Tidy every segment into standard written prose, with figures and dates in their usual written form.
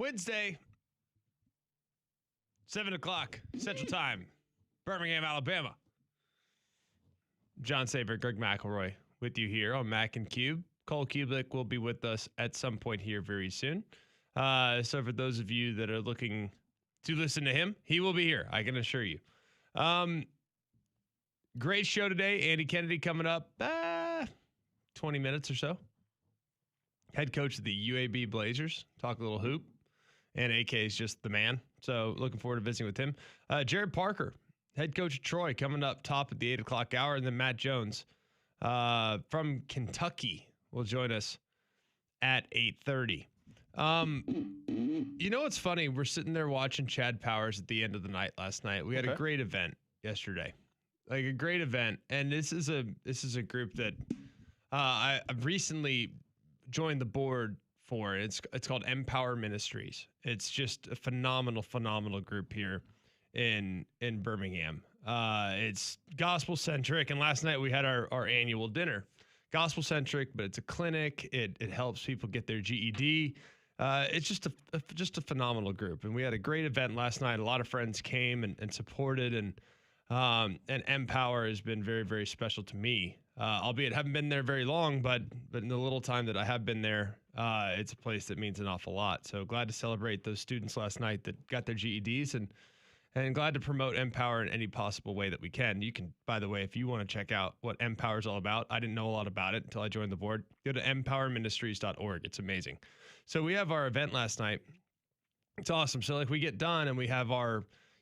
Wednesday, 7 o'clock Central Time, Birmingham, Alabama. John Saber, Greg McElroy with you here on Mac and Cube. Cole Cubelic will be with us at some point here very soon. So for those of you that are looking to listen to him, he will be here, I can assure you. Great show today. Andy Kennedy coming up 20 minutes or so. Head coach of the UAB Blazers. Talk a little hoop. And AK is just the man. So looking forward to visiting with him. Jared Parker, head coach of Troy, coming up top at the 8 o'clock hour. And then Matt Jones from Kentucky will join us at 8:30. You know what's funny? We're sitting there watching Chad Powers at the end of the night last night. We had a great event yesterday. Like a great event. And this is a group that I've recently joined the board for. It's called Empower Ministries. It's just a phenomenal group here in Birmingham. It's gospel centric, and last night we had our annual dinner. Gospel centric, but it's a clinic. It helps people get their GED. It's just a phenomenal group, and we had a great event last night. A lot of friends came and supported, and Empower has been very, very special to me. Albeit haven't been there very long, but in the little time that I have been there, it's a place that means an awful lot. So glad to celebrate those students last night that got their GEDs, and glad to promote Empower in any possible way that we can. You can, by the way, if you want to check out what Empower is all about, I didn't know a lot about it until I joined the board. Go to empowerministries.org. It's amazing. So we have our event last night. It's awesome. So like we get done and we have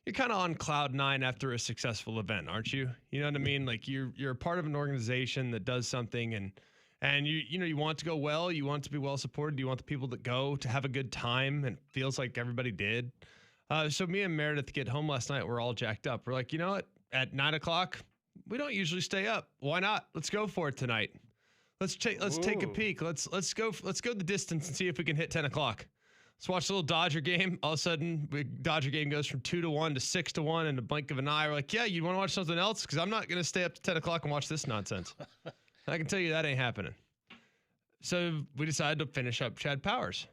you're kind of on cloud nine after a successful event, aren't you? You know what I mean? Like you're a part of an organization that does something and you want to go well, you want it to be well supported, you want the people that go to have a good time, and it feels like everybody did. So me and Meredith get home last night, we're all jacked up. We're like, you know what? At 9 o'clock, we don't usually stay up. Why not? Let's go for it tonight. Let's take a peek. Let's go the distance and see if we can hit 10 o'clock. Let's watch a little Dodger game. All of a sudden, the Dodger game goes from 2-1 to 6-1 in the blink of an eye. We're like, yeah, you want to watch something else? Because I'm not going to stay up to 10 o'clock and watch this nonsense. I can tell you that ain't happening. So we decided to finish up Chad Powers.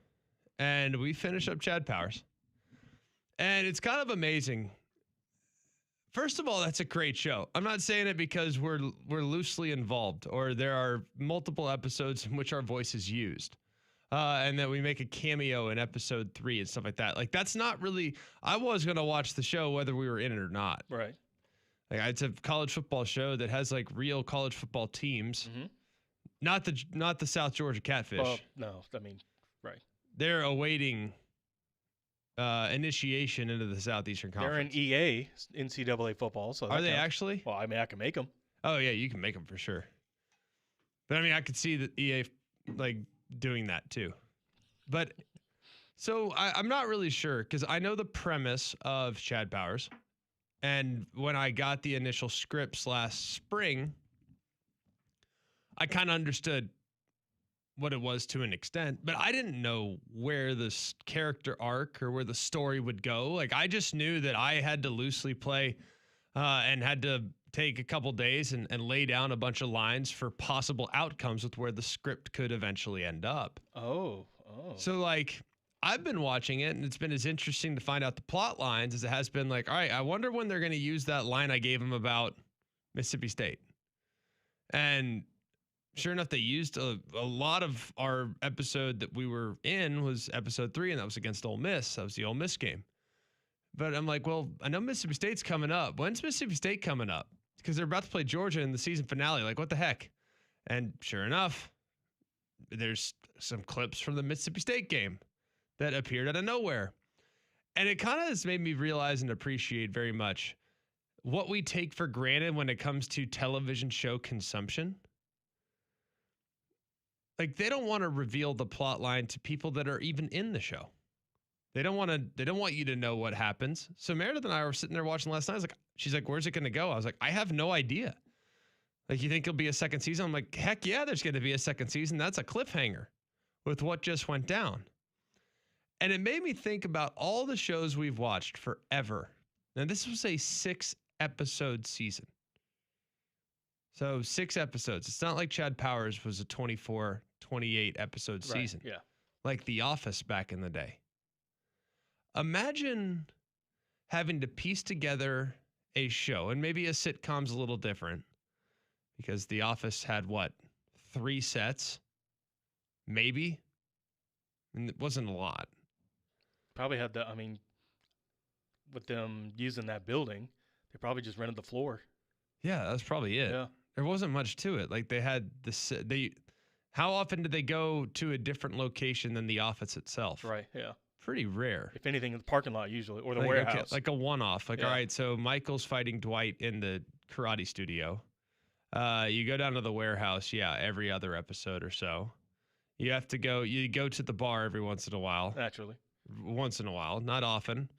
And we finished up Chad Powers. And it's kind of amazing. First of all, that's a great show. I'm not saying it because we're loosely involved or there are multiple episodes in which our voice is used. And that we make a cameo in episode 3 and stuff like that. Like, that's not really, I was going to watch the show whether we were in it or not. Right. Like, it's a college football show that has like real college football teams. Mm-hmm. Not the South Georgia Catfish. Well, no, I mean, right. They're awaiting initiation into the Southeastern Conference. They're in EA, NCAA football. So are they actually? Well, I mean, I can make them. Oh, yeah, you can make them for sure. But I mean, I could see the EA like doing that too. But so I'm not really sure because I know the premise of Chad Powers. And when I got the initial scripts last spring, I kind of understood what it was to an extent, but I didn't know where this character arc or where the story would go. Like, I just knew that I had to loosely play and had to take a couple days and lay down a bunch of lines for possible outcomes with where the script could eventually end up. Oh. So like, I've been watching it and it's been as interesting to find out the plot lines as it has been like, all right, I wonder when they're going to use that line I gave him about Mississippi State. And sure enough, they used a lot of our episode that we were in was episode 3, and that was against Ole Miss. That was the Ole Miss game. But I'm like, well, I know Mississippi State's coming up. When's Mississippi State coming up? Because they're about to play Georgia in the season finale. Like, what the heck? And sure enough, there's some clips from the Mississippi State game that appeared out of nowhere. And it kind of has made me realize and appreciate very much what we take for granted when it comes to television show consumption. Like, they don't want to reveal the plot line to people that are even in the show. They don't want you to know what happens. So Meredith and I were sitting there watching last night. She's like, where's it going to go? I was like, I have no idea. Like, you think it'll be a second season? I'm like, heck yeah, there's going to be a second season. That's a cliffhanger with what just went down. And it made me think about all the shows we've watched forever. Now, this was a 6-episode season. So 6 episodes. It's not like Chad Powers was a 24, 28 episode season. Yeah. Like The Office back in the day. Imagine having to piece together a show, and maybe a sitcom's a little different because The Office had what, 3 sets, maybe, and it wasn't a lot. Probably had I mean, with them using that building, they probably just rented the floor. Yeah, that's probably it. Yeah. There wasn't much to it. Like they had how often did they go to a different location than the office itself? Right. Yeah. Pretty rare. If anything, in the parking lot usually, or the Like, warehouse. okay, like a one-off. Like, Yeah. all right, so Michael's fighting Dwight in the karate studio. You go down to the warehouse, every other episode or so. You go to the bar every once in a while. Naturally. Once in a while, not often.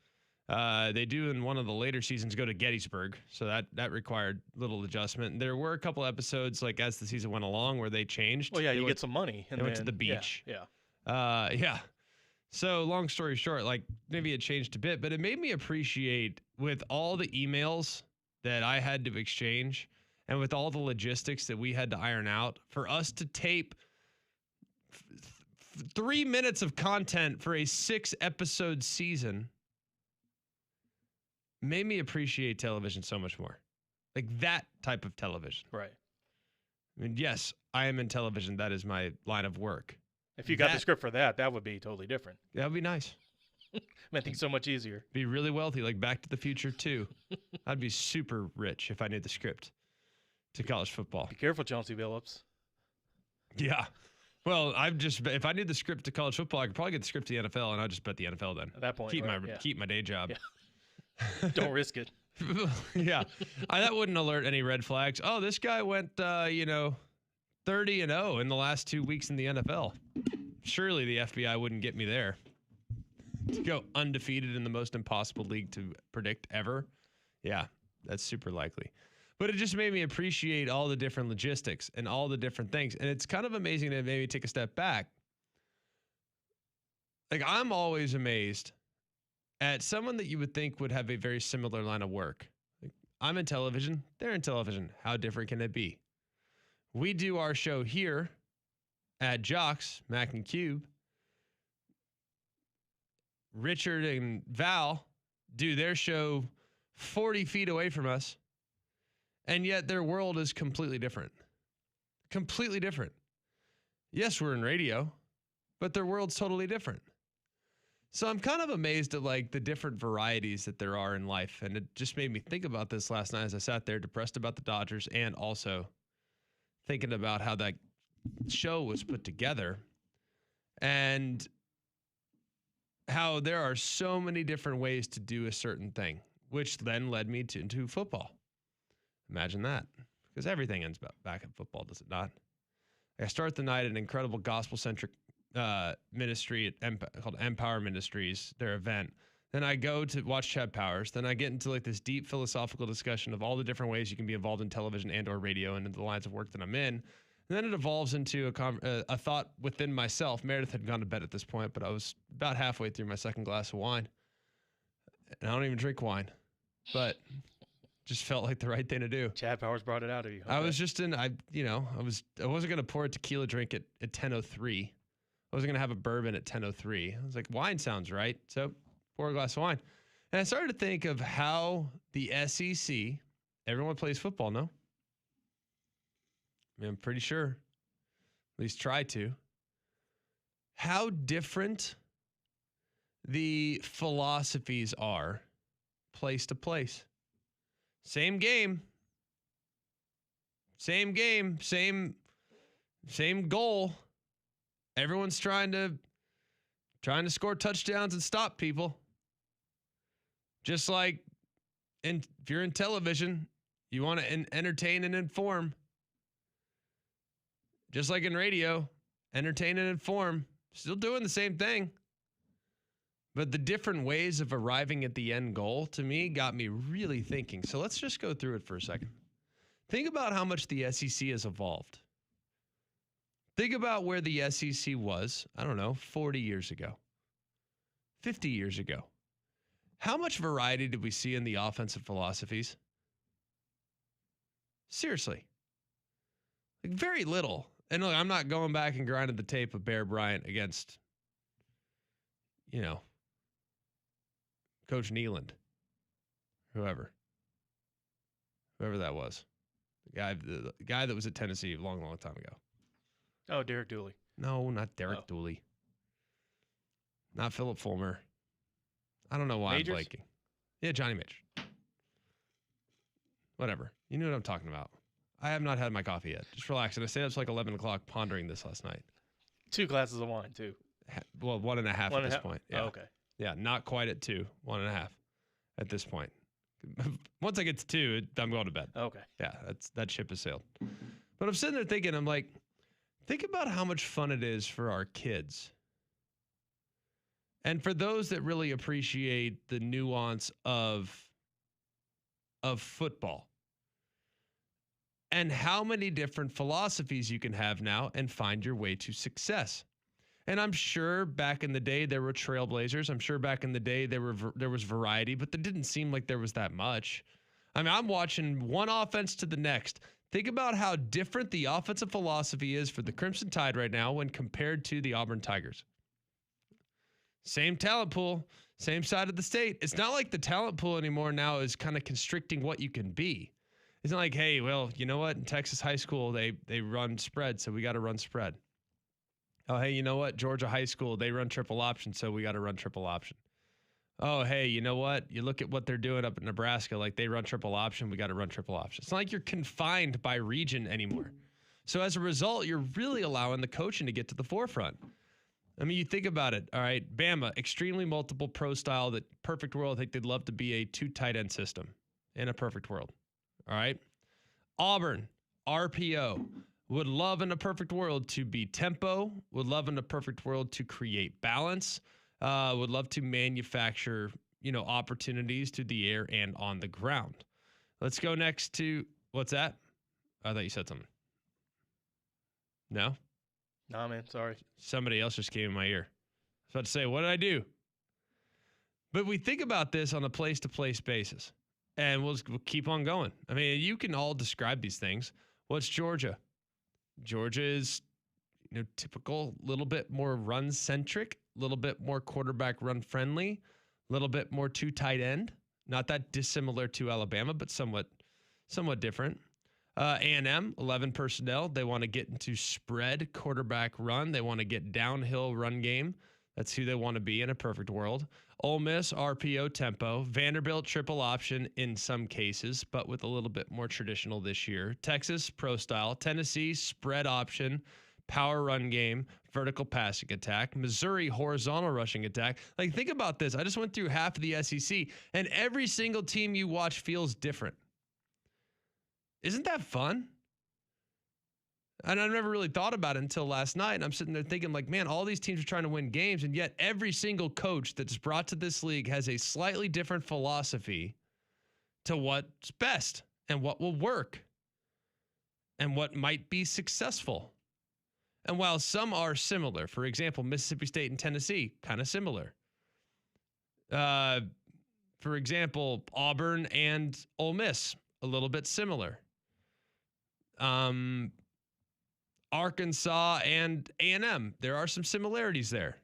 They do in one of the later seasons go to Gettysburg, so that required little adjustment. And there were a couple episodes, like as the season went along, where they changed. Well, yeah, They you went- get some money. And they went to the beach. Yeah. Yeah. So long story short, like maybe it changed a bit, but it made me appreciate with all the emails that I had to exchange and with all the logistics that we had to iron out for us to tape 3 minutes of content for a 6-episode season made me appreciate television so much more. Like that type of television. Right. I mean, yes, I am in television. That is my line of work. If you got the script for that, that would be totally different. That would be nice. I think so much easier. Be really wealthy, like Back to the Future 2. I'd be super rich if I knew the script to college football. Be careful, Chauncey Billups. Yeah. Well, if I knew the script to college football, I could probably get the script to the NFL, and I'd just bet the NFL then. At that point, Keep my day job. Yeah. Don't risk it. Yeah. That wouldn't alert any red flags. Oh, this guy went 30-0 in the last 2 weeks in the NFL. Surely the FBI wouldn't get me there. To go undefeated in the most impossible league to predict ever. Yeah, that's super likely. But it just made me appreciate all the different logistics and all the different things. And it's kind of amazing to maybe take a step back. Like, I'm always amazed at someone that you would think would have a very similar line of work. Like, I'm in television, they're in television. How different can it be? We do our show here at Jocks, Mac and Cube. Richard and Val do their show 40 feet away from us, and yet their world is completely different. Completely different. Yes, we're in radio, but their world's totally different. So I'm kind of amazed at like the different varieties that there are in life, and it just made me think about this last night as I sat there depressed about the Dodgers and also thinking about how that show was put together and how there are so many different ways to do a certain thing, which then led me into football. Imagine that, because everything ends back in football, does it not? I start the night at an incredible gospel-centric ministry called Empower Ministries, their event. Then I go to watch Chad Powers. Then I get into like this deep philosophical discussion of all the different ways you can be involved in television and or radio and in the lines of work that I'm in. And then it evolves into a thought within myself. Meredith had gone to bed at this point, but I was about halfway through my second glass of wine. And I don't even drink wine, but just felt like the right thing to do. Chad Powers brought it out of you. Okay. I was just I wasn't going to pour a tequila drink at 10:03. I wasn't going to have a bourbon at 10:03. I was like, wine sounds right. So pour a glass of wine. And I started to think of how the SEC, everyone plays football, no? I mean, I'm pretty sure. At least try to. How different the philosophies are place to place. Same game. Same game. Same goal. Everyone's trying to score touchdowns and stop people. Just like if you're in television, you want to entertain and inform. Just like in radio, entertain and inform. Still doing the same thing. But the different ways of arriving at the end goal, to me, got me really thinking. So let's just go through it for a second. Think about how much the SEC has evolved. Think about where the SEC was, 40 years ago, 50 years ago. How much variety did we see in the offensive philosophies? Seriously. Like very little. And look, I'm not going back and grinding the tape of Bear Bryant against, Coach Nealand, whoever that was, the guy that was at Tennessee a long, long time ago. Oh, Derek Dooley. No, not Derek Dooley. Not Philip Fulmer. I don't know why Majors? I'm blanking. Yeah, Johnny Mitch. Whatever. You know what I'm talking about. I have not had my coffee yet. Just relax. And I stayed up till like 11 o'clock pondering this last night. 2 glasses of wine, too. Well, 1.5 at this point. Yeah. Oh, okay. Yeah, not quite at 2. 1.5 at this point. Once I get to 2, I'm going to bed. Okay. Yeah, that ship has sailed. But I'm sitting there thinking, I'm like, think about how much fun it is for our kids. And for those that really appreciate the nuance of football and how many different philosophies you can have now and find your way to success. And I'm sure back in the day there were trailblazers. I'm sure back in the day there was variety, but there didn't seem like there was that much. I mean, I'm watching one offense to the next. Think about how different the offensive philosophy is for the Crimson Tide right now when compared to the Auburn Tigers. Same talent pool, same side of the state. It's not like the talent pool anymore now is kind of constricting what you can be. It's not like, hey, well, you know what? In Texas high school, they run spread, so we got to run spread. Oh, hey, you know what? Georgia high school, they run triple option, so we got to run triple option. Oh, hey, you know what? You look at what they're doing up in Nebraska, like they run triple option, we got to run triple option. It's not like you're confined by region anymore. So as a result, you're really allowing the coaching to get to the forefront. I mean, you think about it. All right, Bama, extremely multiple pro style. That perfect world, I think they'd love to be a 2 tight end system in a perfect world. All right. Auburn, RPO, would love in a perfect world to be tempo, would love in a perfect world to create balance, would love to manufacture, opportunities to the air and on the ground. Let's go next to, what's that? I thought you said something. No? Nah, man, sorry. Somebody else just came in my ear. I was about to say, what did I do? But we think about this on a place-to-place basis, and we'll keep on going. I mean, you can all describe these things. What's Georgia? Georgia is, typical, little bit more run-centric, a little bit more quarterback run-friendly, a little bit more 2 tight end. Not that dissimilar to Alabama, but somewhat different. A&M, 11 personnel. They want to get into spread quarterback run. They want to get downhill run game. That's who they want to be in a perfect world. Ole Miss, RPO tempo. Vanderbilt, triple option in some cases, but with a little bit more traditional this year. Texas, pro style. Tennessee, spread option, power run game, vertical passing attack. Missouri, horizontal rushing attack. Like, think about this. I just went through half of the SEC, and every single team you watch feels different. Isn't that fun? And I never really thought about it until last night. And I'm sitting there thinking, like, man, all these teams are trying to win games. And yet every single coach that's brought to this league has a slightly different philosophy to what's best and what will work and what might be successful. And while some are similar, for example, Mississippi State and Tennessee, kind of similar. For example, Auburn and Ole Miss, a little bit similar. Arkansas and A&M, there are some similarities there.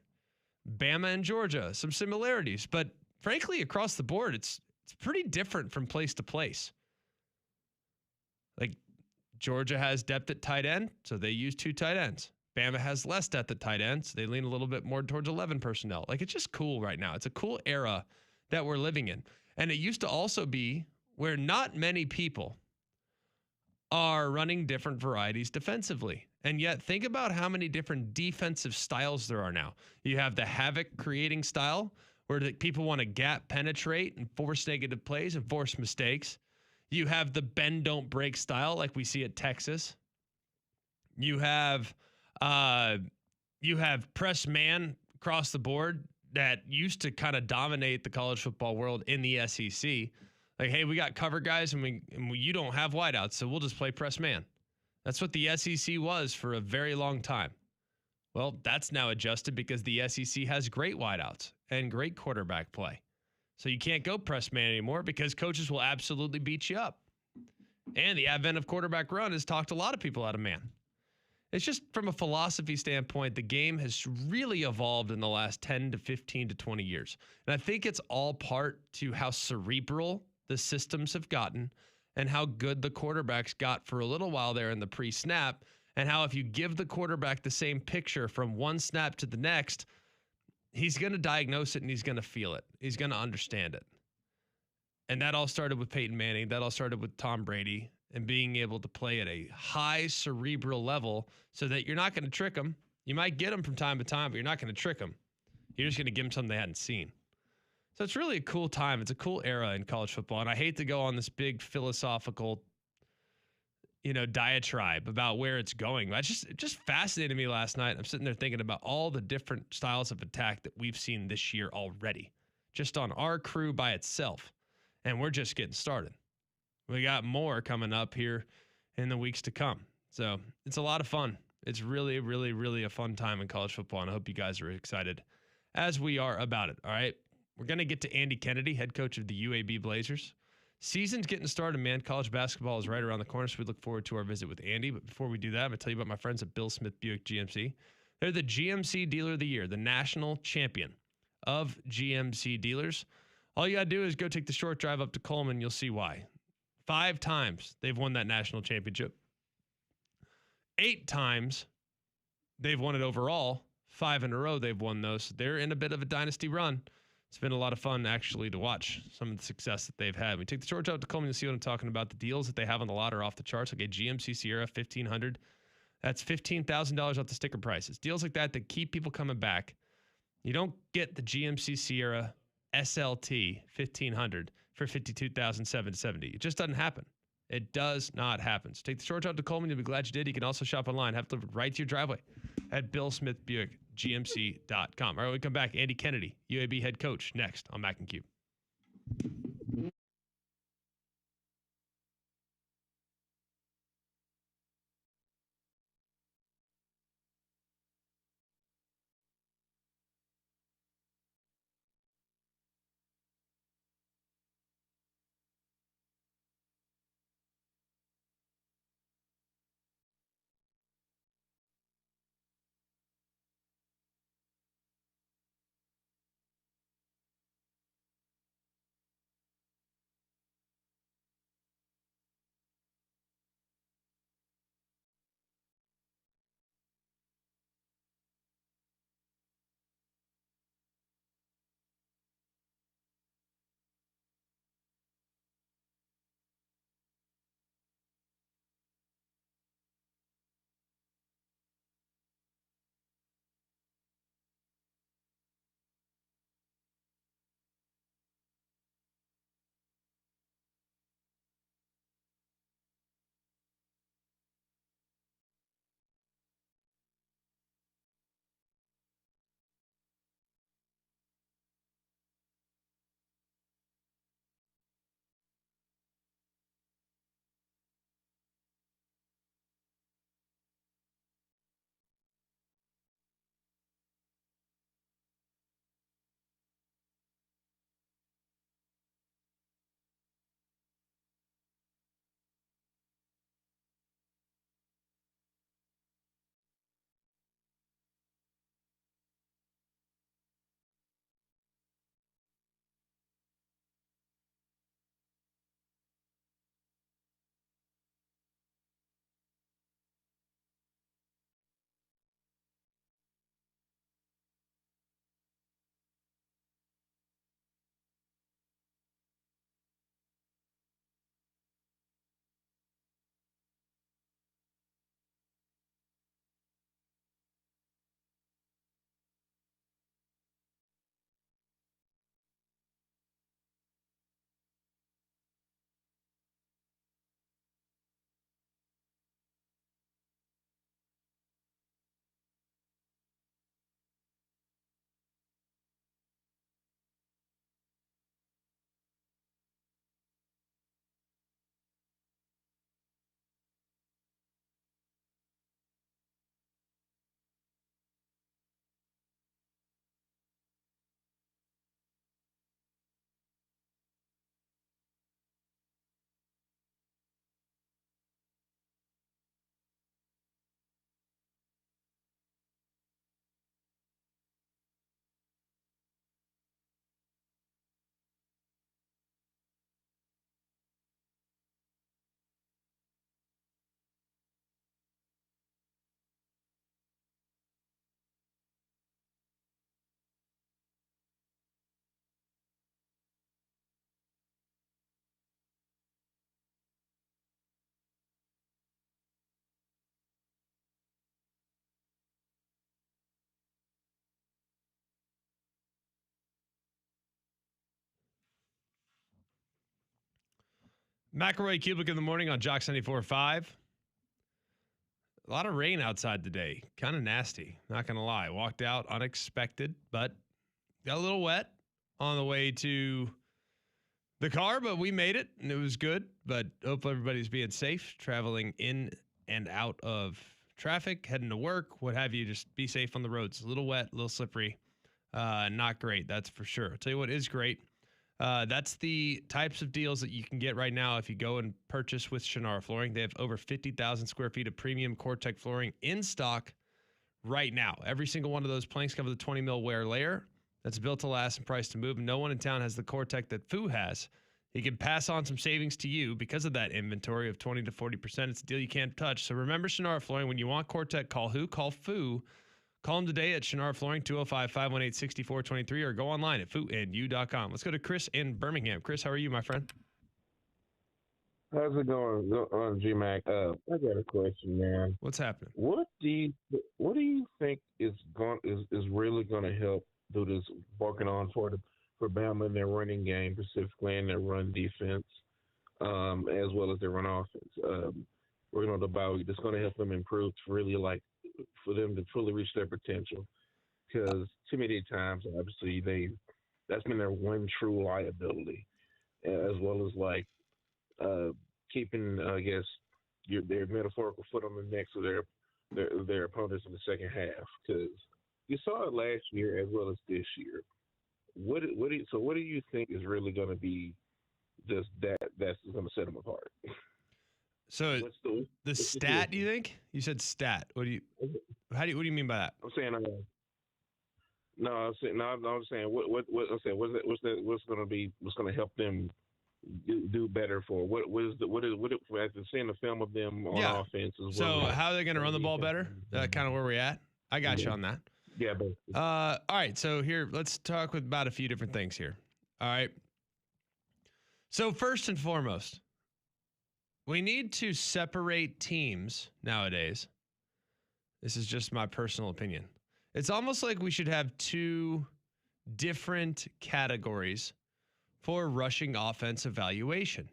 Bama and Georgia, some similarities, but frankly, across the board, it's pretty different from place to place. Like, Georgia has depth at tight end, so they use 2 tight ends. Bama has less depth at tight end, so they lean a little bit more towards 11 personnel. Like, it's just cool right now. It's a cool era that we're living in. And it used to also be where not many people are running different varieties defensively. And yet, think about how many different defensive styles there are now. You have the havoc creating style, where people want to gap penetrate and force negative plays and force mistakes. You have the bend, don't break style, like we see at Texas. You have press man across the board that used to kind of dominate the college football world in the SEC. Like, hey, we got cover guys and you don't have wideouts, so we'll just play press man. That's what the SEC was for a very long time. Well, that's now adjusted because the SEC has great wideouts and great quarterback play. So you can't go press man anymore because coaches will absolutely beat you up. And the advent of quarterback run has talked a lot of people out of man. It's just from a philosophy standpoint, the game has really evolved in the last 10 to 15 to 20 years. And I think it's all part to how cerebral the systems have gotten and how good the quarterbacks got for a little while there in the pre-snap, and how if you give the quarterback the same picture from one snap to the next, he's going to diagnose it and he's going to feel it. He's going to understand it. And that all started with Peyton Manning. That all started with Tom Brady and being able to play at a high cerebral level so that you're not going to trick them. You might get them from time to time, but you're not going to trick them. You're just going to give them something they hadn't seen. So it's really a cool time. It's a cool era in college football. And I hate to go on this big philosophical, diatribe about where it's going. But it just fascinated me last night. I'm sitting there thinking about all the different styles of attack that we've seen this year already, just on our crew by itself. And we're just getting started. We got more coming up here in the weeks to come. So it's a lot of fun. It's really, really, really a fun time in college football. And I hope you guys are excited as we are about it. All right. We're going to get to Andy Kennedy, head coach of the UAB Blazers. Season's getting started, man. College basketball is right around the corner, so we look forward to our visit with Andy. But before we do that, I'm going to tell you about my friends at Bill Smith Buick GMC. They're the GMC Dealer of the Year, the national champion of GMC dealers. All you got to do is go take the short drive up to Coleman. You'll see why. 5 times they've won that national championship. 8 times they've won it overall. 5 in a row they've won those. They're in a bit of a dynasty run. It's been a lot of fun, actually, to watch some of the success that they've had. We take the short drive to Coleman. You'll see what I'm talking about. The deals that they have on the lot are off the charts. Like a GMC Sierra 1500. That's $15,000 off the sticker prices. Deals like that keep people coming back. You don't get the GMC Sierra SLT 1500 for $52,770. It just doesn't happen. It does not happen. So take the short drive to Coleman. You'll be glad you did. You can also shop online. Have it delivered right to your driveway at BillSmithBuickGMC.com. All right, we come back. Andy Kennedy, UAB head coach, next on Mac and Cube. McElroy Cubelic in the morning on Jock 94.5. A lot of rain outside today. Kind of nasty. Not going to lie. Walked out unexpected, but got a little wet on the way to the car, but we made it and it was good. But hope everybody's being safe, traveling in and out of traffic, heading to work, what have you. Just be safe on the roads. A little wet, a little slippery. Not great, that's for sure. I'll tell you what is great. That's the types of deals that you can get right now if you go and purchase with Shannara Flooring. They have over 50,000 square feet of premium Core-Tec flooring in stock right now. Every single one of those planks cover the 20 mil wear layer that's built to last and priced to move. No one in town has the Core-Tec that Foo has. He can pass on some savings to you because of that inventory of 20 to 40%. It's a deal you can't touch. So remember Shannara Flooring. When you want Core-Tec, call who? Call Foo. Call them today at Shannara Flooring, 205-518-6423, or go online at fooandyou.com. Let's go to Chris in Birmingham. Chris, how are you, my friend? How's it going, G-Mac? I got a question, man. What's happening? What do you think is really going to help do this working on for Bama in their running game, specifically in their run defense, as well as their run offense? Working on the bye week, that's going to help them improve to really for them to fully reach their potential. Because too many times, obviously, that's been their one true liability, as well as keeping, I guess, their metaphorical foot on the necks of their opponents in the second half. Because you saw it last year as well as this year. What do you think is really going to be just that's going to set them apart? So the stat, you think? You said stat. What do you mean by that? I'm saying what's going to help them do better for after seeing the film of them on offense as well. So how are they going to run the ball better? Kind of where we're at. I got you on that. Yeah, but all right. So here, let's talk about a few different things here. All right. So first and foremost, we need to separate teams nowadays. This is just my personal opinion. It's almost like we should have two different categories for rushing offense evaluation.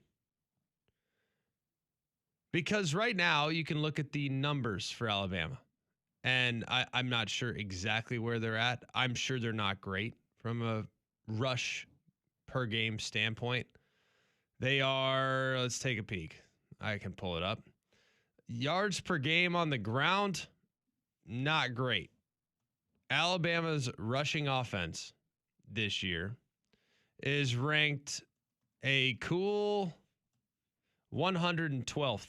Because right now you can look at the numbers for Alabama. And I'm not sure exactly where they're at. I'm sure they're not great from a rush per game standpoint. They are, let's take a peek. I can pull it up. Yards per game on the ground, not great. Alabama's rushing offense this year is ranked a cool 112th.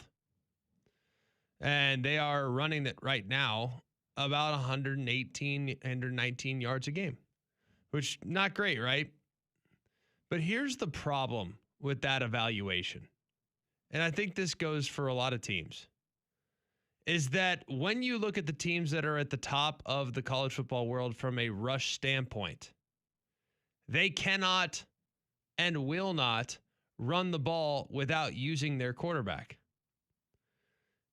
And they are running it right now about 118, 119 yards a game, which not great, right? But here's the problem with that evaluation. And I think this goes for a lot of teams, is that when you look at the teams that are at the top of the college football world from a rush standpoint, they cannot and will not run the ball without using their quarterback.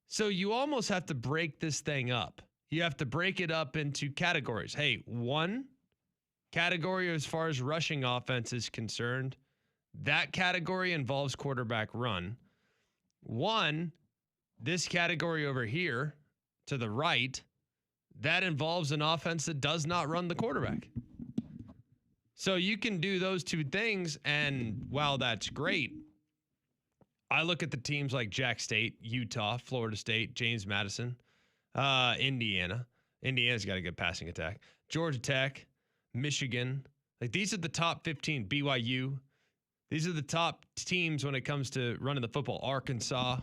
So you almost have to break this thing up. You have to break it up into categories. Hey, one category as far as rushing offense is concerned, that category involves quarterback run. One, this category over here to the right, that involves an offense that does not run the quarterback. So you can do those two things, and while that's great, I look at the teams like Jack State, Utah, Florida State, James Madison, Indiana. Indiana's got a good passing attack. Georgia Tech, Michigan. Like, these are the top 15. BYU. These are the top teams when it comes to running the football. Arkansas.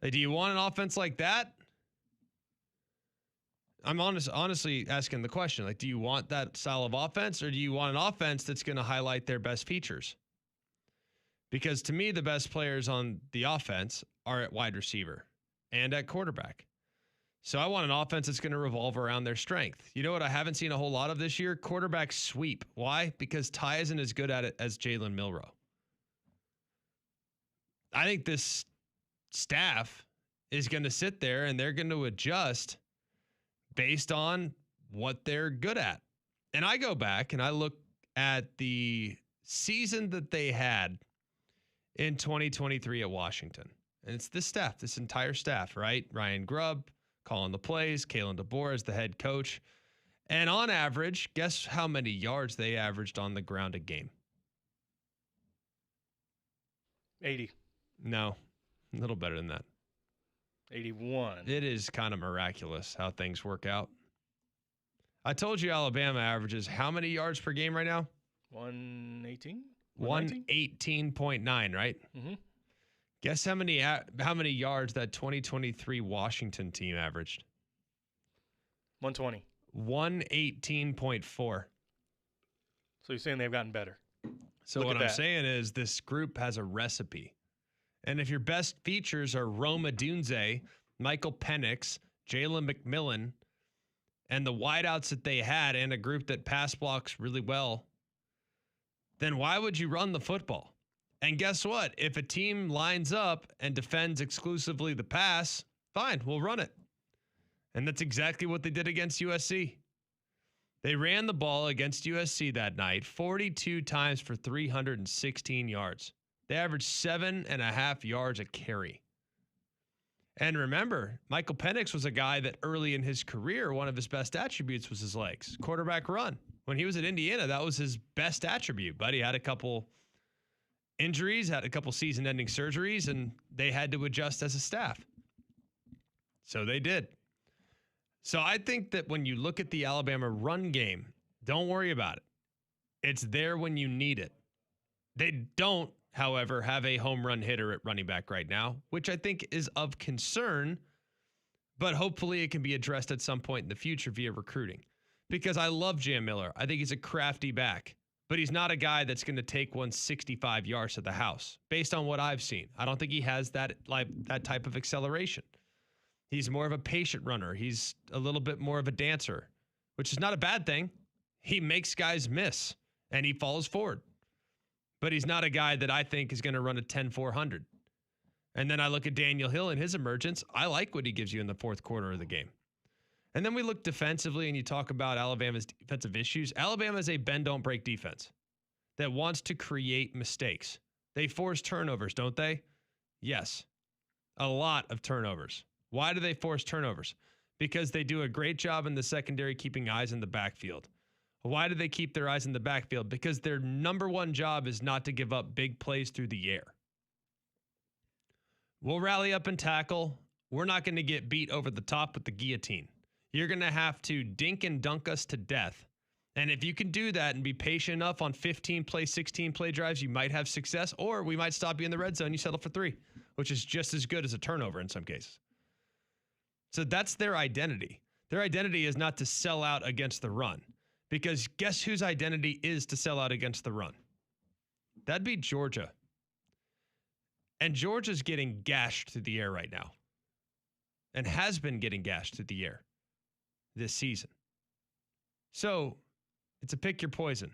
Like, do you want an offense like that? I'm honestly asking the question. Like, do you want that style of offense, or do you want an offense that's going to highlight their best features? Because to me, the best players on the offense are at wide receiver and at quarterback. So I want an offense that's going to revolve around their strength. You know what I haven't seen a whole lot of this year? Quarterback sweep. Why? Because Ty isn't as good at it as Jalen Milroe. I think this staff is going to sit there and they're going to adjust based on what they're good at. And I go back and I look at the season that they had in 2023 at Washington. And it's this staff, this entire staff, right? Ryan Grubb calling the plays, Kalen DeBoer as the head coach. And on average, guess how many yards they averaged on the ground a game? 80. No, a little better than that. 81. It is kind of miraculous how things work out. I told you Alabama averages how many yards per game right now? 118? 118.9, right? Mm-hmm. Guess how many yards that 2023 Washington team averaged? 120. 118.4. So you're saying they've gotten better. So what I'm saying is this group has a recipe. And if your best features are Rome Odunze, Michael Penix, Jalen McMillan, and the wideouts that they had and a group that pass blocks really well, then why would you run the football? And guess what? If a team lines up and defends exclusively the pass, fine, we'll run it. And that's exactly what they did against USC. They ran the ball against USC that night 42 times for 316 yards. They averaged 7.5 yards a carry. And remember, Michael Penix was a guy that early in his career, one of his best attributes was his legs. Quarterback run. When he was at Indiana, that was his best attribute. But he had a couple injuries, had a couple season-ending surgeries, and they had to adjust as a staff. So they did. So I think that when you look at the Alabama run game, don't worry about it. It's there when you need it. They don't, however, have a home run hitter at running back right now, which I think is of concern, but hopefully it can be addressed at some point in the future via recruiting. Because I love Jam Miller. I think he's a crafty back, but he's not a guy that's going to take 165 yards to the house based on what I've seen. I don't think he has that type of acceleration. He's more of a patient runner. He's a little bit more of a dancer, which is not a bad thing. He makes guys miss and he falls forward. But he's not a guy that I think is going to run a 10-400. And then I look at Daniel Hill and his emergence. I like what he gives you in the fourth quarter of the game. And then we look defensively and you talk about Alabama's defensive issues. Alabama is a bend-don't-break defense that wants to create mistakes. They force turnovers, don't they? Yes. A lot of turnovers. Why do they force turnovers? Because they do a great job in the secondary keeping eyes in the backfield. Why do they keep their eyes in the backfield? Because their number one job is not to give up big plays through the air. We'll rally up and tackle. We're not going to get beat over the top with the guillotine. You're going to have to dink and dunk us to death. And if you can do that and be patient enough on 15-play, 16-play drives, you might have success, or we might stop you in the red zone. You settle for 3, which is just as good as a turnover in some cases. So that's their identity. Their identity is not to sell out against the run. Because guess whose identity is to sell out against the run? That'd be Georgia. And Georgia's getting gashed through the air right now. And has been getting gashed through the air this season. So it's a pick your poison.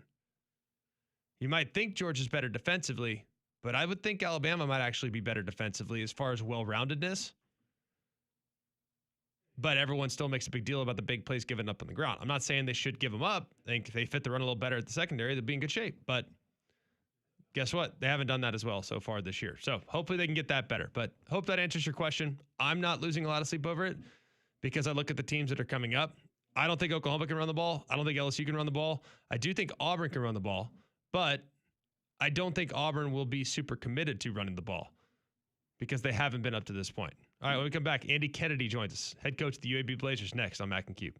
You might think Georgia's better defensively, but I would think Alabama might actually be better defensively as far as well-roundedness. But everyone still makes a big deal about the big plays given up on the ground. I'm not saying they should give them up. I think if they fit the run a little better at the secondary, they'll be in good shape. But guess what? They haven't done that as well so far this year. So hopefully they can get that better. But hope that answers your question. I'm not losing a lot of sleep over it because I look at the teams that are coming up. I don't think Oklahoma can run the ball. I don't think LSU can run the ball. I do think Auburn can run the ball. But I don't think Auburn will be super committed to running the ball because they haven't been up to this point. All right, when we come back, Andy Kennedy joins us, head coach of the UAB Blazers, next on Mac and Cube.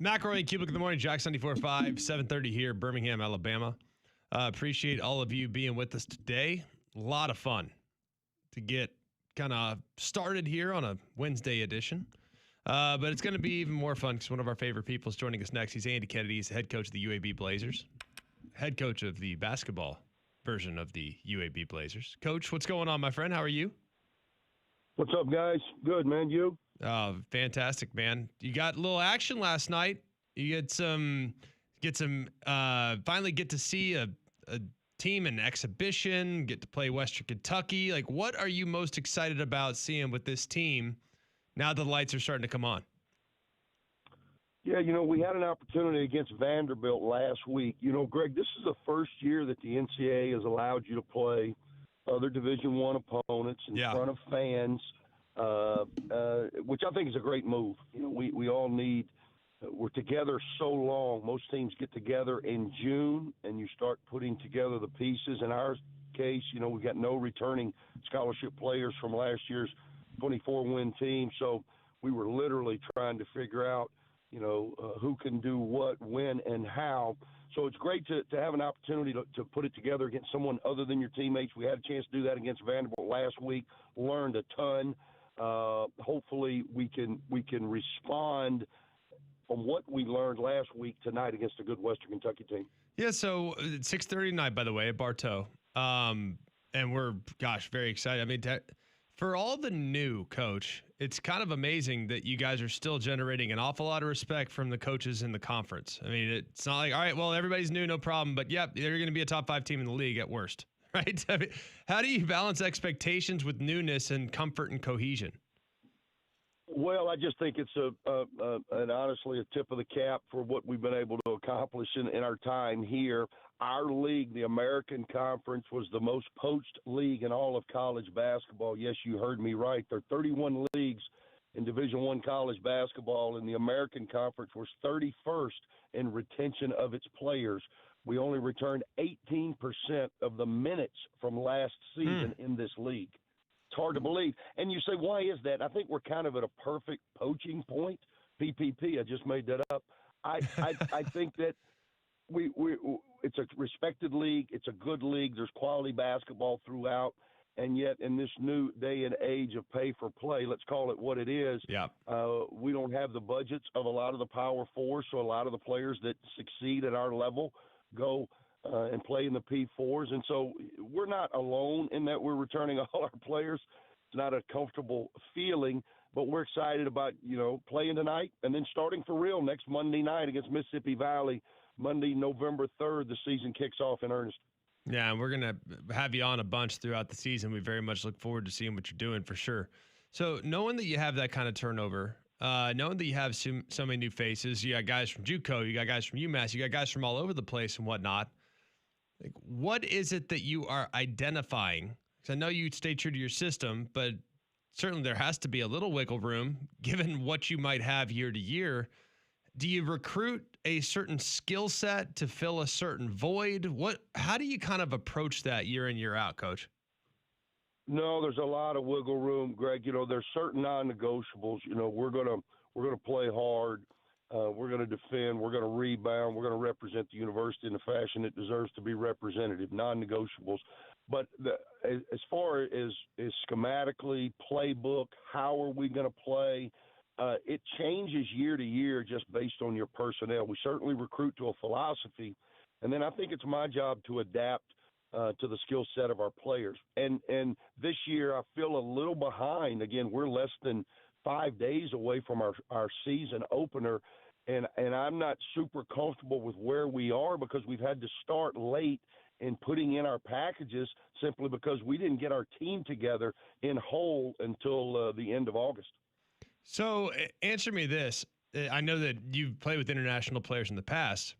McElroy Cubelic in the morning, Jack 94.5, 7:30 here, Birmingham, Alabama. Appreciate all of you being with us today. A lot of fun to get kind of started here on a Wednesday edition. But it's going to be even more fun because one of our favorite people is joining us next. He's Andy Kennedy. He's the head coach of the UAB Blazers, head coach of the basketball version of the UAB Blazers. Coach, what's going on, my friend? How are you? What's up, guys? Good, man. You? Fantastic, man. You got a little action last night. You finally get to see a team in exhibition, get to play Western Kentucky. Like, what are you most excited about seeing with this team now the lights are starting to come on? Yeah, we had an opportunity against Vanderbilt last week. Greg, this is the first year that the NCAA has allowed you to play other Division I opponents in front of fans, which I think is a great move. We all need – we're together so long. Most teams get together in June, and you start putting together the pieces. In our case, we got no returning scholarship players from last year's 24-win team, so we were literally trying to figure out, who can do what, when, and how. So it's great to have an opportunity to put it together against someone other than your teammates. We had a chance to do that against Vanderbilt last week, learned a ton. Hopefully we can respond on what we learned last week tonight against a good Western Kentucky team. Yeah, so 6:30 tonight, by the way, at Bartow. And we're, very excited. I mean, for all the new, Coach, it's kind of amazing that you guys are still generating an awful lot of respect from the coaches in the conference. I mean, it's not like, all right, well, everybody's new, no problem. But, yeah, they're going to be a top 5 team in the league at worst, right? I mean, how do you balance expectations with newness and comfort and cohesion? Well, I just think it's an honestly a tip of the cap for what we've been able to accomplish in our time here. Our league, the American Conference, was the most poached league in all of college basketball. Yes, you heard me right. There are 31 leagues in Division I college basketball, and the American Conference was 31st in retention of its players. We only returned 18% of the minutes from last season in this league. It's hard to believe. And you say, why is that? I think we're kind of at a perfect poaching point. PPP, I just made that up. I think that we it's a respected league. It's a good league. There's quality basketball throughout. And yet in this new day and age of pay for play, let's call it what it is, we don't have the budgets of a lot of the Power Fours, so a lot of the players that succeed at our level go and play in the P4s. And so we're not alone in that we're returning all our players. It's not a comfortable feeling, but we're excited about, playing tonight and then starting for real next Monday night against Mississippi Valley. Monday, November 3rd, the season kicks off in earnest. Yeah, and we're going to have you on a bunch throughout the season. We very much look forward to seeing what you're doing for sure. So knowing that you have that kind of turnover, knowing that you have so many new faces, you got guys from JUCO, you got guys from UMass, you got guys from all over the place and whatnot. Like, what is it that you are identifying? Because I know you stay true to your system, but certainly there has to be a little wiggle room given what you might have year to year. Do you recruit a certain skill set to fill a certain void? How do you kind of approach that year in, year out, Coach? No, there's a lot of wiggle room, Greg. There's certain non-negotiables. We're gonna play hard. We're going to defend. We're going to rebound. We're going to represent the university in the fashion it deserves to be represented, non-negotiables. But as far as schematically, playbook, how are we going to play, it changes year to year just based on your personnel. We certainly recruit to a philosophy, and then I think it's my job to adapt to the skill set of our players. And this year I feel a little behind. Again, we're less than 5 days away from our season opener, and I'm not super comfortable with where we are because we've had to start late in putting in our packages simply because we didn't get our team together in whole until the end of August. So answer me this. I know that you've played with international players in the past,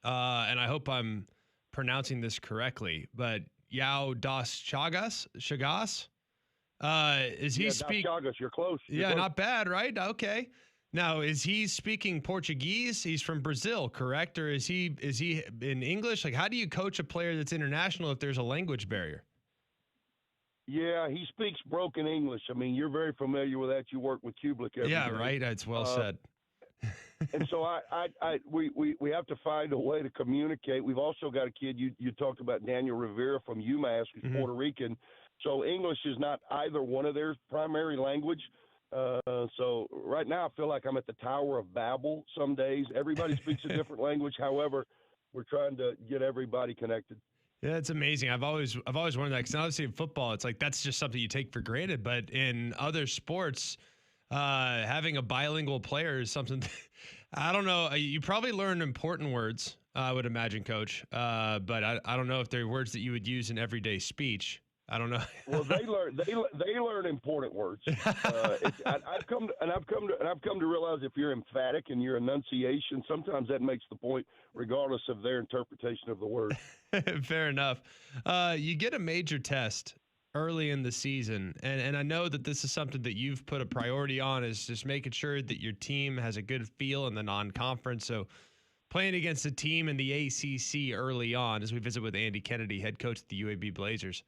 and I hope I'm pronouncing this correctly, but Yao Das Chagas? Is he speaking? Chagas, you're close. You're close. Not bad, right? Okay. Now, is he speaking Portuguese? He's from Brazil, correct? Or is he in English? Like, how do you coach a player that's international if there's a language barrier? Yeah, he speaks broken English. I mean, you're very familiar with that. You work with Cubelic every day. Yeah, right. It's well said. And so we have to find a way to communicate. We've also got a kid, you talked about Daniel Rivera from UMass, who's Puerto Rican. So English is not either one of their primary language. So right now I feel like I'm at the Tower of Babel some days. Everybody speaks a different language. However, we're trying to get everybody connected. Yeah, it's amazing. I've always wondered that, because obviously in football, it's like that's just something you take for granted. But in other sports, having a bilingual player is something I don't know. You probably learn important words, I would imagine, Coach. But I don't know if they're words that you would use in everyday speech. I don't know. Well, they learn important words. I've come to realize if you're emphatic in your enunciation, sometimes that makes the point, regardless of their interpretation of the word. Fair enough. You get a major test early in the season, and I know that this is something that you've put a priority on, is just making sure that your team has a good feel in the non-conference. So playing against a team in the ACC early on, as we visit with Andy Kennedy, head coach of the UAB Blazers.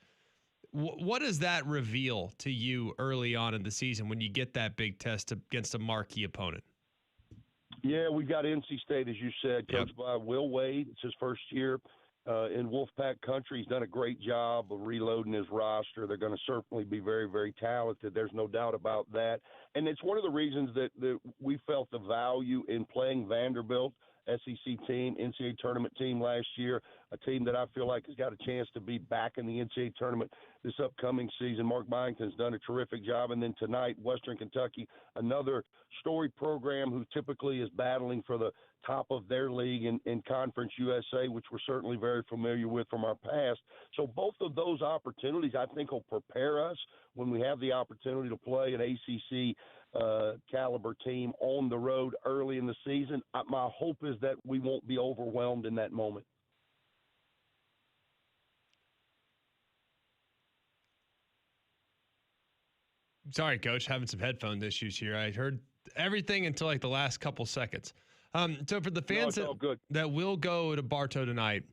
What does that reveal to you early on in the season when you get that big test against a marquee opponent? Yeah, we've got NC State, as you said, coached by Will Wade. It's his first year in Wolfpack country. He's done a great job of reloading his roster. They're going to certainly be very, very talented. There's no doubt about that. And it's one of the reasons that we felt the value in playing Vanderbilt, SEC team, NCAA tournament team last year, a team that I feel like has got a chance to be back in the NCAA tournament this upcoming season. Mark Byington's done a terrific job. And then tonight, Western Kentucky, another storied program who typically is battling for the top of their league in Conference USA, which we're certainly very familiar with from our past. So both of those opportunities, I think, will prepare us when we have the opportunity to play an ACC caliber team on the road early in the season. My hope is that we won't be overwhelmed in that moment. Sorry, Coach, having some headphone issues here. I heard everything until like the last couple seconds. So for the fans that will go to Bartow tonight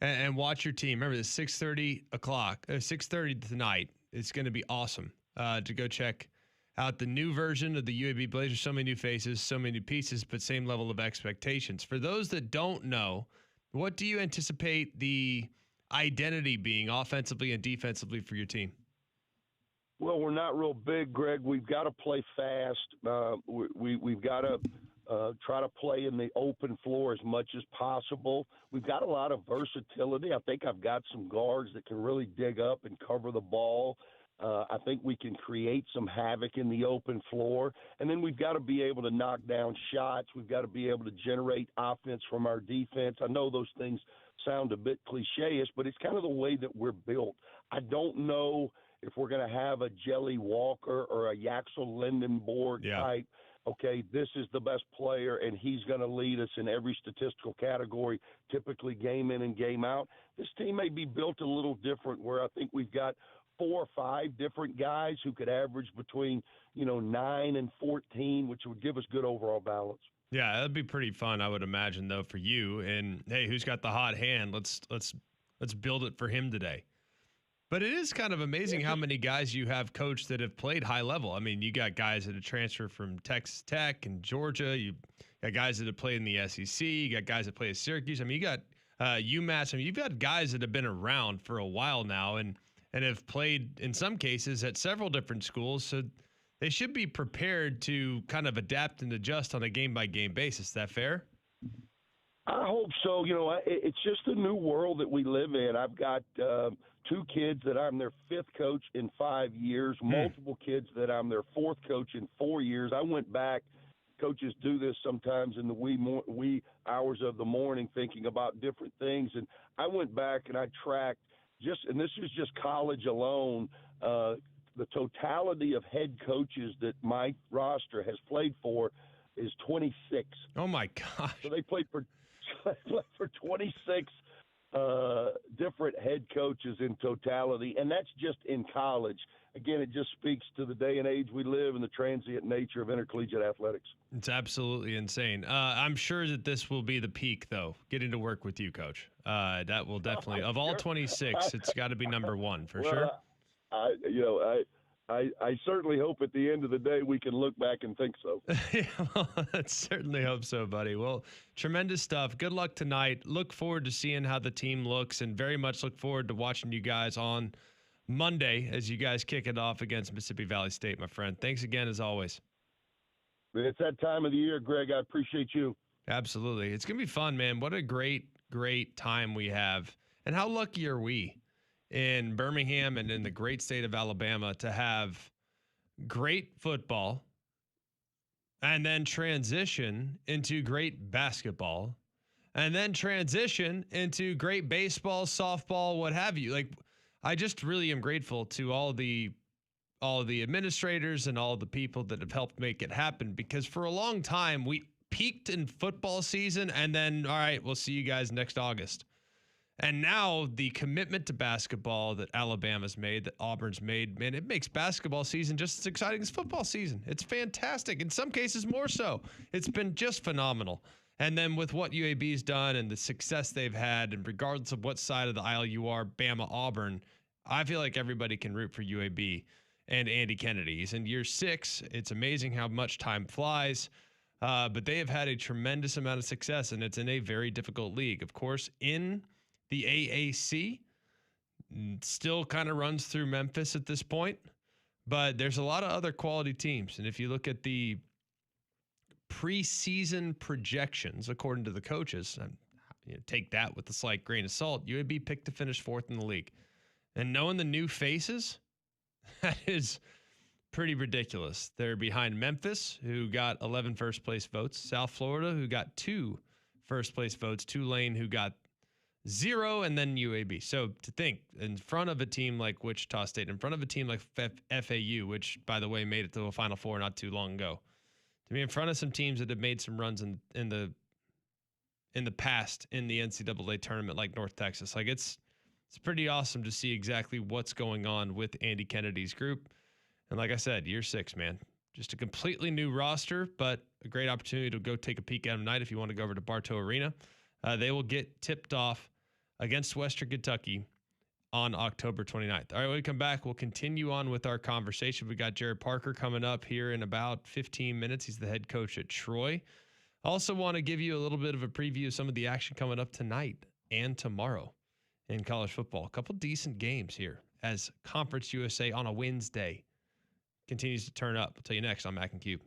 and watch your team, remember, it's 6:30 tonight. It's going to be awesome to go check out the new version of the UAB Blazers. So many new faces, so many new pieces, but same level of expectations. For those that don't know, what do you anticipate the identity being offensively and defensively for your team? Well, we're not real big, Greg. We've got to play fast. We've got to try to play in the open floor as much as possible. We've got a lot of versatility. I think I've got some guards that can really dig up and cover the ball. I think we can create some havoc in the open floor. And then we've got to be able to knock down shots. We've got to be able to generate offense from our defense. I know those things sound a bit cliche-ish, but it's kind of the way that we're built. I don't know if we're going to have a Jelly Walker or a Yaxel Lindenborg type. Okay, this is the best player, and he's going to lead us in every statistical category, typically game in and game out. This team may be built a little different, where I think we've got 4 or 5 different guys who could average between 9 and 14, which would give us good overall balance. Yeah, that'd be pretty fun, I would imagine, though, for you. And hey, who's got the hot hand? Let's build it for him today. But it is kind of amazing how many guys you have coached that have played high level. I mean, you got guys that have transferred from Texas Tech and Georgia. You got guys that have played in the SEC. You got guys that play at Syracuse. I mean, you got UMass. I mean, you've got guys that have been around for a while now and have played, in some cases, at several different schools. So they should be prepared to kind of adapt and adjust on a game-by-game basis. Is that fair? I hope so. It's just a new world that we live in. I've got 2 kids that I'm their 5th coach in 5 years, multiple kids that I'm their 4th coach in 4 years. I went back. Coaches do this sometimes in the wee hours of the morning, thinking about different things. And I went back and I tracked and this is just college alone, the totality of head coaches that my roster has played for is 26. Oh my gosh. So they played for 26 different head coaches in totality, and that's just in college. Again, it just speaks to the day and age we live and the transient nature of intercollegiate athletics. It's absolutely insane. I'm sure that this will be the peak, though, getting to work with you, Coach. That will definitely, of all 26, it's got to be number one for sure. I certainly hope at the end of the day we can look back and think so. Yeah, well, I certainly hope so, buddy. Well, tremendous stuff. Good luck tonight. Look forward to seeing how the team looks, and very much look forward to watching you guys on Monday as you guys kick it off against Mississippi Valley State, my friend. Thanks again, as always. It's that time of the year, Greg. I appreciate you. Absolutely. It's going to be fun, man. What a great time we have. And how lucky are we in Birmingham and in the great state of Alabama to have great football and then transition into great basketball and then transition into great baseball, softball, what have you. Like, I just really am grateful to all the administrators and all the people that have helped make it happen, because for a long time we peaked in football season and then, all right, we'll see you guys next August. And now the commitment to basketball that Alabama's made, that Auburn's made, man, it makes basketball season just as exciting as football season. It's fantastic. In some cases more so. It's been just phenomenal. And then with what UAB's done and the success they've had, and regardless of what side of the aisle you are, Bama, Auburn, I feel like everybody can root for UAB and Andy Kennedy. He's in year 6. It's amazing how much time flies. But they have had a tremendous amount of success, and it's in a very difficult league. Of course, in the AAC, still kind of runs through Memphis at this point, but there's a lot of other quality teams. And if you look at the preseason projections, according to the coaches, take that with a slight grain of salt, UAB picked to finish 4th in the league. And knowing the new faces, that is pretty ridiculous. They're behind Memphis, who got 11 first-place votes, South Florida, who got 2 first-place votes, Tulane, who got 0, and then UAB. So to think, in front of a team like Wichita State, in front of a team like FAU, which, by the way, made it to a Final Four not too long ago, to be in front of some teams that have made some runs in the past in the NCAA tournament, like North Texas, like it's pretty awesome to see exactly what's going on with Andy Kennedy's group. And like I said, year 6, man, just a completely new roster, but a great opportunity to go take a peek at them tonight if you want to go over to Bartow Arena. They will get tipped off against Western Kentucky on October 29th. All right, when we come back, we'll continue on with our conversation. We got Jared Parker coming up here in about 15 minutes. He's the head coach at Troy. Also want to give you a little bit of a preview of some of the action coming up tonight and tomorrow in college football. A couple decent games here as Conference USA on a Wednesday continues to turn up. I'll tell you next on Mac and Cube.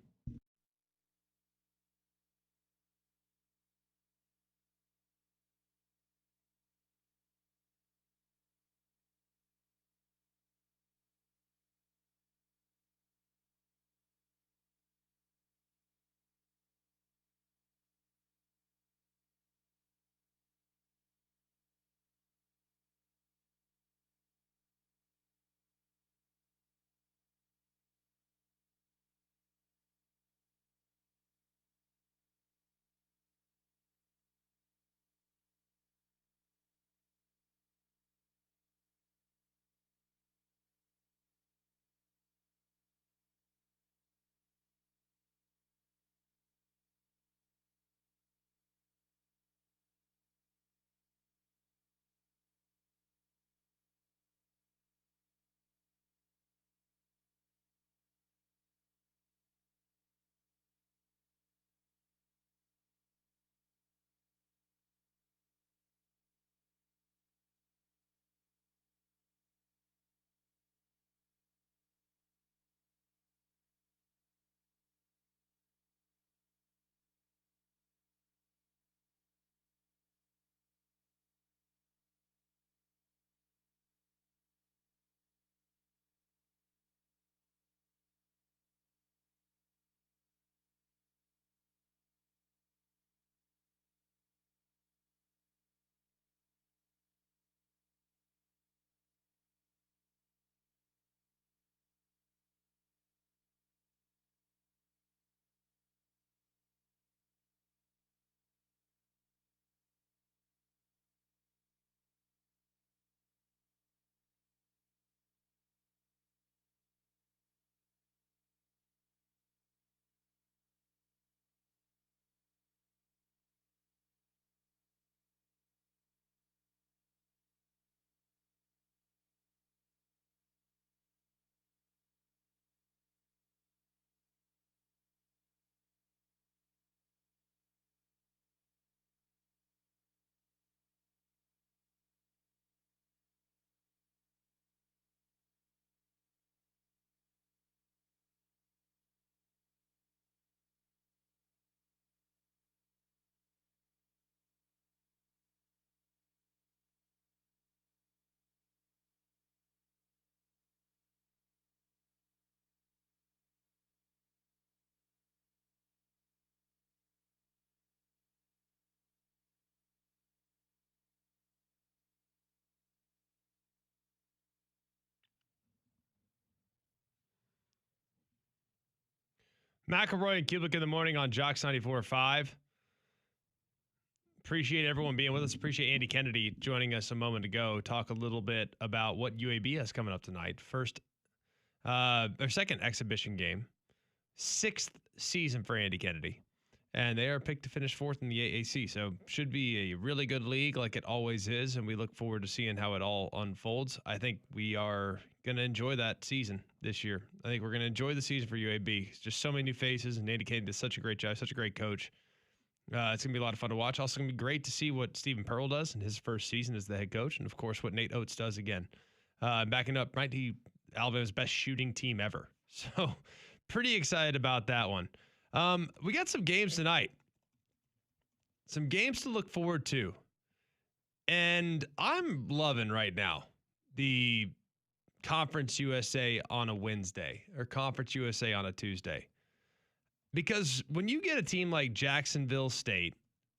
McElroy and Cubelic in the morning on Jocks 94.5. Appreciate everyone being with us. Appreciate Andy Kennedy joining us a moment ago. Talk a little bit about what UAB has coming up tonight. Their second exhibition game, 6th season for Andy Kennedy. And they are picked to finish 4th in the AAC. So should be a really good league like it always is. And we look forward to seeing how it all unfolds. I think we are going to enjoy that season this year. I think we're going to enjoy the season for UAB. It's just so many new faces. And Andy Kennedy does such a great job, such a great coach. It's going to be a lot of fun to watch. Also going to be great to see what Stephen Pearl does in his first season as the head coach. And, of course, what Nate Oates does again. Backing up, might be Alabama's best shooting team ever. So pretty excited about that one. We got some games tonight. Some games to look forward to. And I'm loving right now the Conference USA on a Wednesday or Conference USA on a Tuesday. Because when you get a team like Jacksonville State,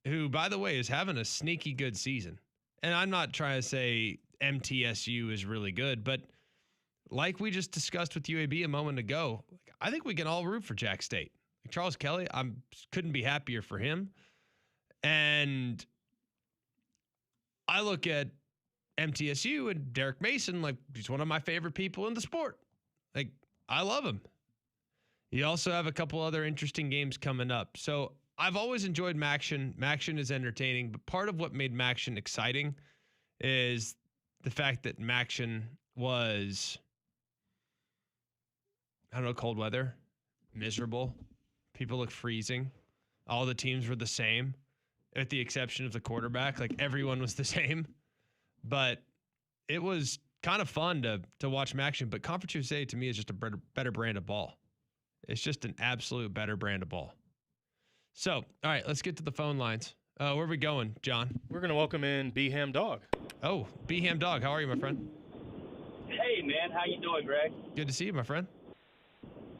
who, by the way, is having a sneaky good season, and I'm not trying to say MTSU is really good, but like we just discussed with UAB a moment ago, I think we can all root for Jack State. Charles Kelly, I couldn't be happier for him. And I look at MTSU and Derek Mason, like he's one of my favorite people in the sport. Like, I love him. You also have a couple other interesting games coming up. So I've always enjoyed Maction. Maction is entertaining, but part of what made Maction exciting is the fact that Maction was, I don't know, cold weather, miserable. People look freezing. All the teams were the same, with the exception of the quarterback. Like, everyone was the same. But it was kind of fun to watch Maction. But Conference USA, to me, is just a better brand of ball. It's just an absolute better brand of ball. So, all right, let's get to the phone lines. Where are we going, John? We're going to welcome in B-Ham Dog. Oh, B-Ham Dog. How are you, my friend? Hey, man. How you doing, Greg? Good to see you, my friend.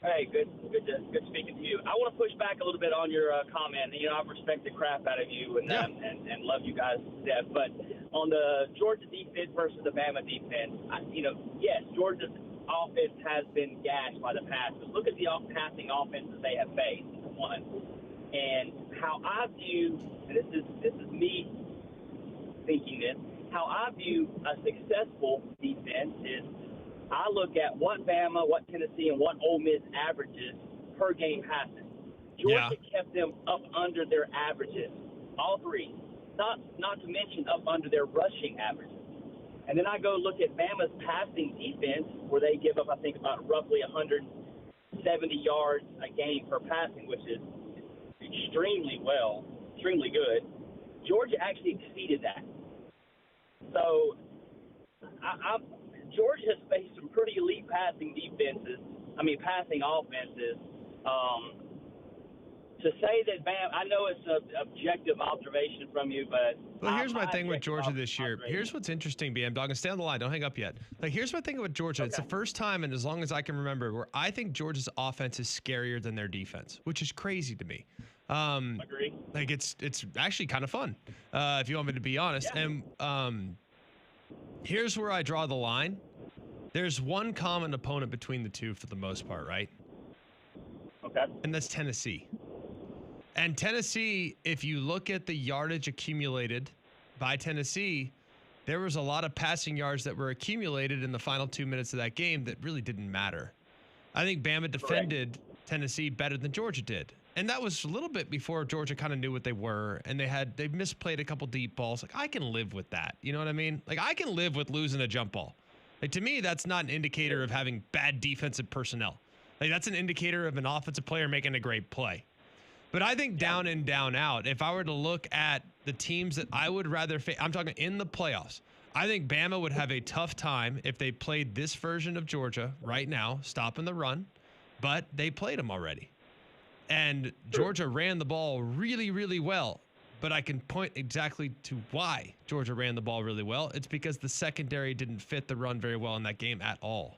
Hey, good speaking to you. I want to push back a little bit on your comment. You know, I respect the crap out of you and love you guys to death. But on the Georgia defense versus the Bama defense, yes, Georgia's offense has been gashed by the pass. But look at the passing offenses they have faced, one. And how I view, and this is me thinking this, how I view a successful defense is I look at what Bama, what Tennessee, and what Ole Miss averages per game passes. Georgia kept them up under their averages, all three. Not to mention up under their rushing averages. And then I go look at Bama's passing defense, where they give up, I think, about roughly 170 yards a game per passing, which is extremely good. Georgia actually exceeded that. So Georgia has faced some pretty elite passing offenses. To say that Bama, I know it's an objective observation from you, but well, here's my thing with Georgia this year. Here's what's interesting, BM Dog, and stay on the line. Don't hang up yet. Like, here's my thing with Georgia. Okay. It's the first time, and as long as I can remember, where I think Georgia's offense is scarier than their defense, which is crazy to me. Agree. Like, it's actually kind of fun, if you want me to be honest. Yeah. And here's where I draw the line. There's one common opponent between the two for the most part, right? Okay. And that's Tennessee. And Tennessee, if you look at the yardage accumulated by Tennessee, there was a lot of passing yards that were accumulated in the final 2 minutes of that game that really didn't matter. I think Bama defended Tennessee better than Georgia did. And that was a little bit before Georgia kind of knew what they were, and they misplayed a couple deep balls. Like, I can live with that. You know what I mean? Like, I can live with losing a jump ball. Like, to me, that's not an indicator of having bad defensive personnel. Like, that's an indicator of an offensive player making a great play. But I think down in, down out, if I were to look at the teams that I would rather face, I'm talking in the playoffs, I think Bama would have a tough time if they played this version of Georgia right now, stopping the run, but they played them already. And Georgia ran the ball really, really well. But I can point exactly to why Georgia ran the ball really well. It's because the secondary didn't fit the run very well in that game at all.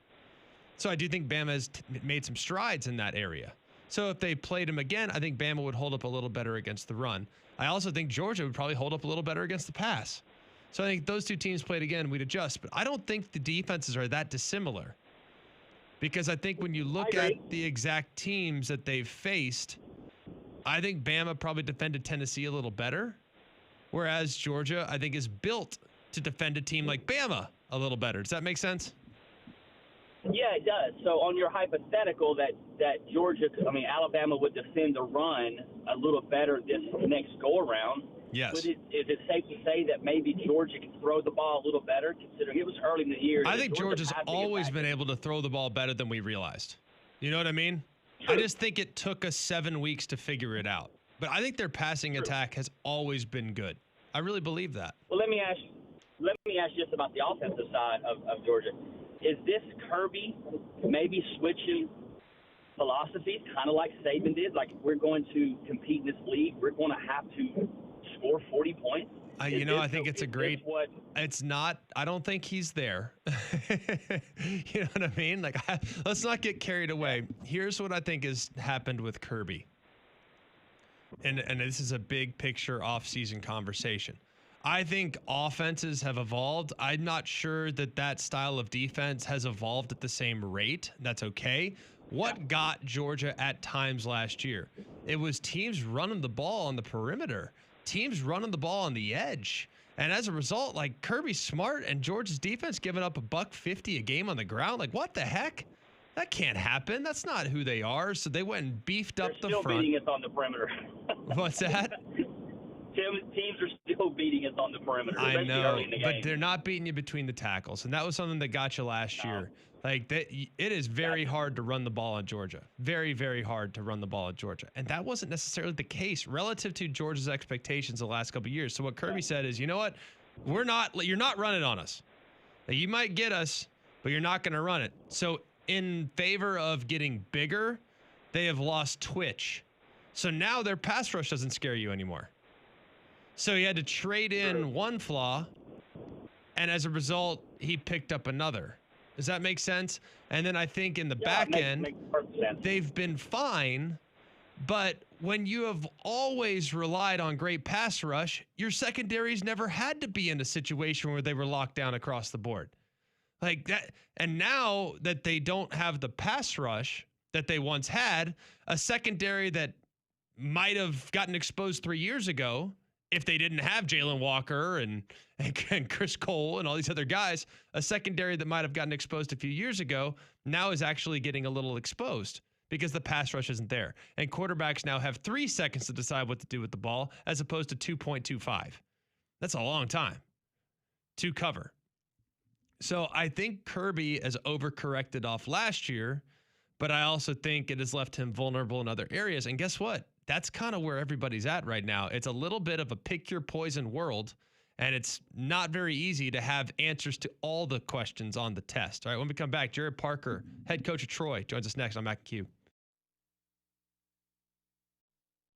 So I do think Bama has made some strides in that area. So if they played him again, I think Bama would hold up a little better against the run. I also think Georgia would probably hold up a little better against the pass. So I think those two teams played again, we'd adjust. But I don't think the defenses are that dissimilar. Because I think when you look at the exact teams that they've faced, I think Bama probably defended Tennessee a little better, whereas Georgia, I think, is built to defend a team like Bama a little better. Does that make sense? Yeah, it does. So on your hypothetical that Alabama would defend the run a little better this next go-around, yes. Is it safe to say that maybe Georgia can throw the ball a little better, considering it was early in the year? I think Georgia's always been able to throw the ball better than we realized. You know what I mean? True. I just think it took us 7 weeks to figure it out. But I think their passing attack has always been good. I really believe that. Well, let me ask you this about the offensive side of Georgia. Is this Kirby maybe switching philosophies, kind of like Saban did? Like, we're going to compete in this league, we're going to have to score 40 points? I think it's a great – it's not – I don't think he's there. You know what I mean? Like, let's not get carried away. Here's what I think has happened with Kirby. And this is a big picture off-season conversation. I think offenses have evolved. I'm not sure that style of defense has evolved at the same rate. That's okay. What got Georgia at times last year? It was teams running the ball on the perimeter, teams running the ball on the edge. And as a result, like, Kirby's smart and Georgia's defense giving up $150 a game on the ground. Like, what the heck? That can't happen. That's not who they are. So they went and beefed up the front. They're still beating us on the perimeter. What's that? Teams are still beating us on the perimeter. I know, but they're not beating you between the tackles. And that was something that got you last year. Like, that, it is very hard to run the ball on Georgia. Very, very hard to run the ball at Georgia. And that wasn't necessarily the case relative to Georgia's expectations the last couple of years. So what Kirby said is, you know what? You're not running on us. Like, you might get us, but you're not going to run it. So in favor of getting bigger, they have lost twitch. So now their pass rush doesn't scare you anymore. So he had to trade in one flaw, and as a result, he picked up another. Does that make sense? And then I think in the back end, makes perfect sense. They've been fine, but when you have always relied on great pass rush, your secondaries never had to be in a situation where they were locked down across the board. Like that, and now that they don't have the pass rush that they once had, a secondary that might have gotten exposed 3 years ago, if they didn't have Jalen Walker and Chris Cole and all these other guys, a secondary that might have gotten exposed a few years ago now is actually getting a little exposed because the pass rush isn't there. And quarterbacks now have 3 seconds to decide what to do with the ball as opposed to 2.25. That's a long time to cover. So I think Kirby has overcorrected off last year, but I also think it has left him vulnerable in other areas. And guess what? That's kind of where everybody's at right now. It's a little bit of a pick your poison world, and it's not very easy to have answers to all the questions on the test. All right, when we come back, Jared Parker, head coach of Troy, joins us next on Mac and Q.